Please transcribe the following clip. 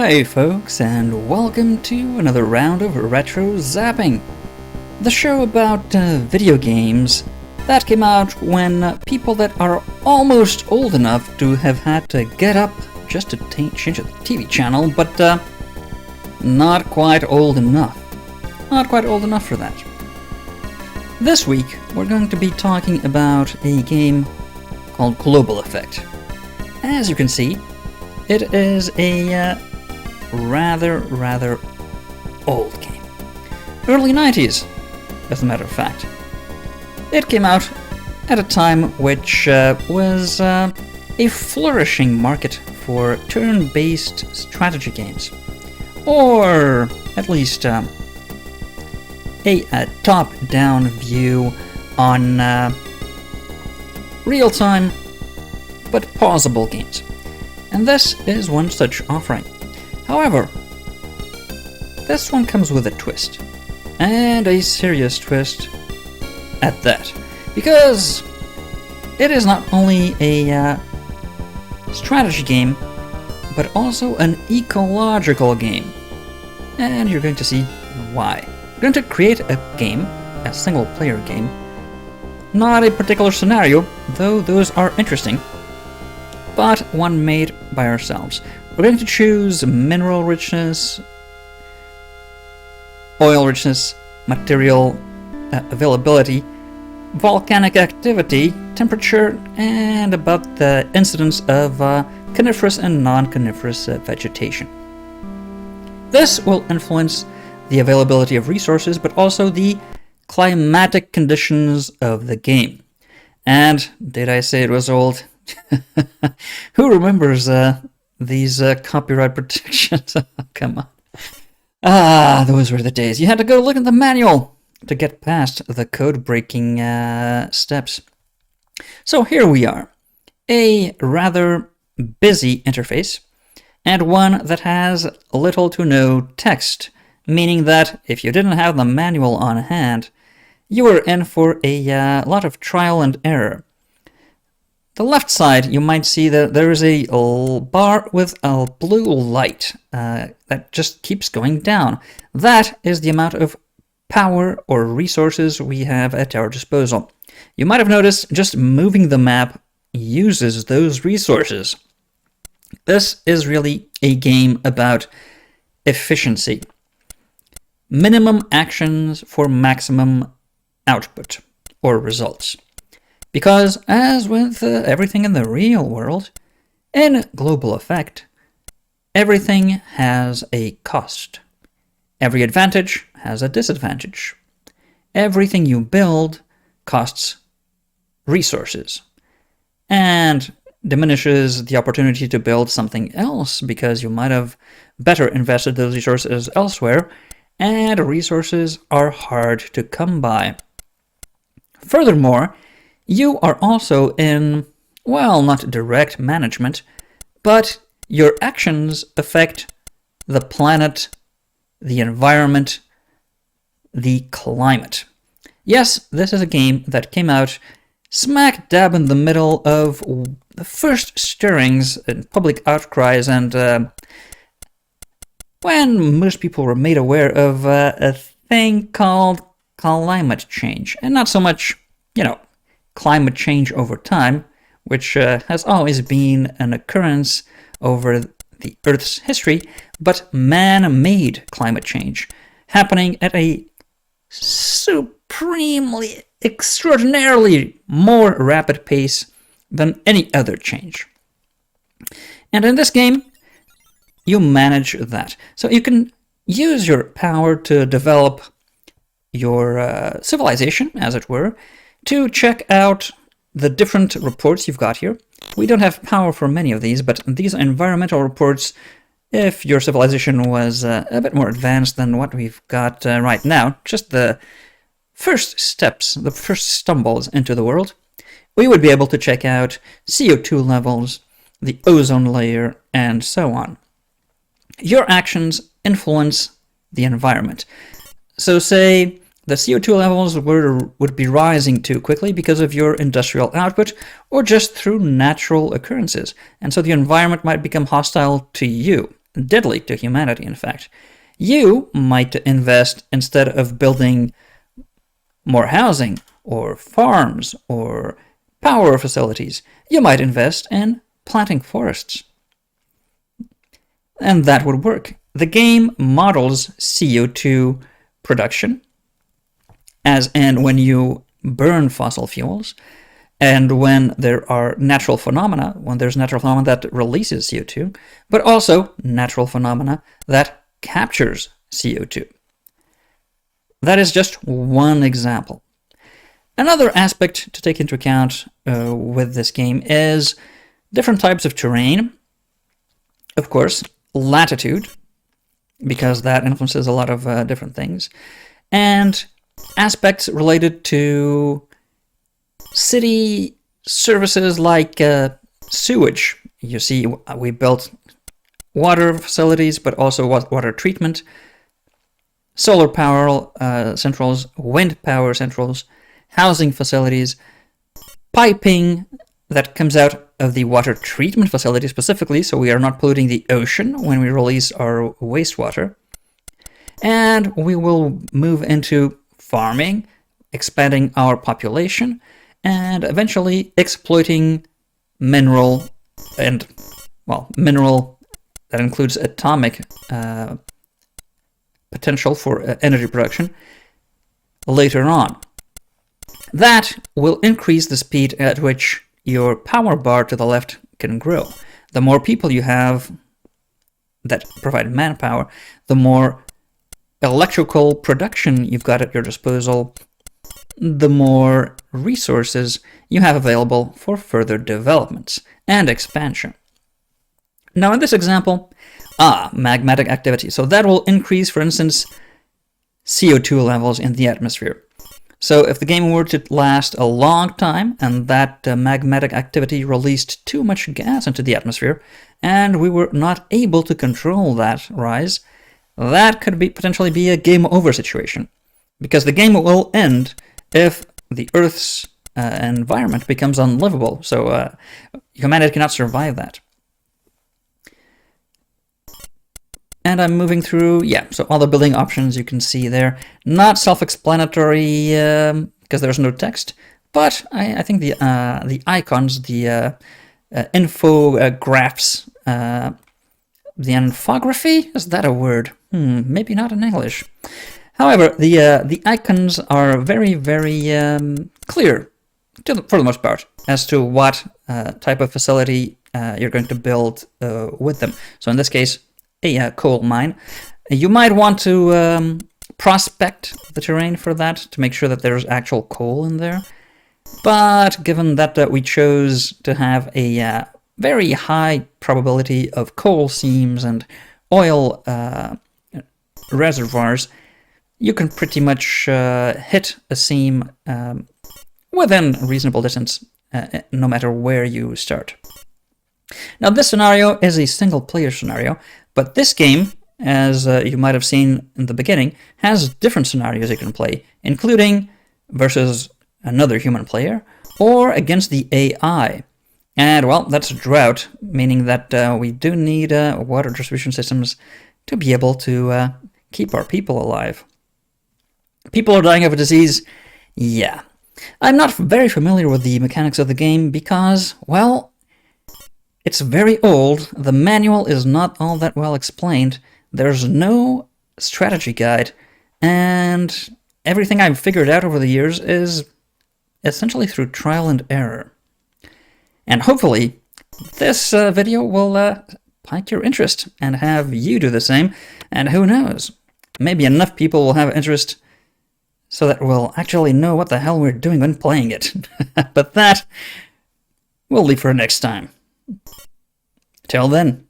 Hi folks, and welcome to another round of Retro Zapping, the show about video games that came out when people that are almost old enough to have had to get up just to change the TV channel, but not quite old enough. Not quite old enough for that. This week, we're going to be talking about a game called Global Effect. As you can see, it is a rather old game. Early 90s, as a matter of fact. It came out at a time which was a flourishing market for turn-based strategy games. Or at least a top-down view on real-time but pausable games. And this is one such offering. However, this one comes with a twist, and a serious twist at that, because it is not only a strategy game, but also an ecological game, and you're going to see why. We're going to create a game, a single-player game, not a particular scenario, though those are interesting, but one made by ourselves. We're going to choose mineral richness, oil richness, material availability, volcanic activity, temperature, and about the incidence of coniferous and non-coniferous vegetation. This will influence the availability of resources, but also the climatic conditions of the game. And did I say it was old? Who remembers these copyright protections? Come on. Those were the days. You had to go look at the manual to get past the code-breaking steps. So here we are. A rather busy interface, and one that has little to no text, meaning that if you didn't have the manual on hand, you were in for a lot of trial and error. The left side, you might see that there is a bar with a blue light that just keeps going down. That is the amount of power or resources we have at our disposal. You might have noticed just moving the map uses those resources. This is really a game about efficiency. Minimum actions for maximum output or results. Because, as with everything in the real world, in Global Effect, everything has a cost. Every advantage has a disadvantage. Everything you build costs resources, and diminishes the opportunity to build something else because you might have better invested those resources elsewhere, and resources are hard to come by. Furthermore, you are also in, well, not direct management, but your actions affect the planet, the environment, the climate. Yes, this is a game that came out smack dab in the middle of the first stirrings and public outcries, and when most people were made aware of a thing called climate change. And not so much, climate change over time, which has always been an occurrence over the Earth's history, but man-made climate change, happening at a supremely, extraordinarily more rapid pace than any other change. And in this game, you manage that. So you can use your power to develop your civilization, as it were, to check out the different reports you've got here. We don't have power for many of these, but these environmental reports, if your civilization was a bit more advanced than what we've got right now, just the first steps, the first stumbles into the world, we would be able to check out CO2 levels, the ozone layer, and so on. Your actions influence the environment. So say the CO2 levels would be rising too quickly because of your industrial output or just through natural occurrences, and so the environment might become hostile to you. deadly to humanity, in fact. You might invest, instead of building more housing or farms or power facilities, you might invest in planting forests. And that would work. The game models CO2 production, as in when you burn fossil fuels, and when there are natural phenomena, when there's natural phenomena that releases CO2, but also natural phenomena that captures CO2. That is just one example. Another aspect to take into account with this game is different types of terrain. Of course, latitude, because that influences a lot of different things, and aspects related to city services like sewage. You see, we built water facilities, but also water treatment, solar power centrals, wind power centrals, housing facilities, piping that comes out of the water treatment facility specifically, so we are not polluting the ocean when we release our wastewater. And we will move into farming, expanding our population, and eventually exploiting mineral that includes atomic potential for energy production later on. That will increase the speed at which your power bar to the left can grow. The more people you have that provide manpower, the more electrical production you've got at your disposal, the more resources you have available for further developments and expansion. Now in this example, magmatic activity. So that will increase, for instance, CO2 levels in the atmosphere. So if the game were to last a long time and that magmatic activity released too much gas into the atmosphere and we were not able to control that rise, that could potentially be a game over situation, because the game will end if the Earth's environment becomes unlivable. So humanity cannot survive that. And I'm moving through, so all the building options you can see there. Not self-explanatory because there's no text, but I think the icons, the infographs, the infography, is that a word? Maybe not in English. However, the icons are very, very clear, for the most part, as to what type of facility you're going to build with them. So in this case, a coal mine. You might want to prospect the terrain for that to make sure that there's actual coal in there. But given that we chose to have a very high probability of coal seams and oil reservoirs, you can pretty much hit a seam within a reasonable distance, no matter where you start. Now this scenario is a single-player scenario, but this game, as you might have seen in the beginning, has different scenarios you can play, including versus another human player, or against the AI. And, well, that's a drought, meaning that we do need water distribution systems to be able to keep our people alive. People are dying of a disease? Yeah. I'm not very familiar with the mechanics of the game because, well, it's very old, the manual is not all that well explained, there's no strategy guide, and everything I've figured out over the years is essentially through trial and error. And hopefully, this video will pique your interest and have you do the same, and who knows, maybe enough people will have interest so that we'll actually know what the hell we're doing when playing it. But that we'll leave for next time. Till then.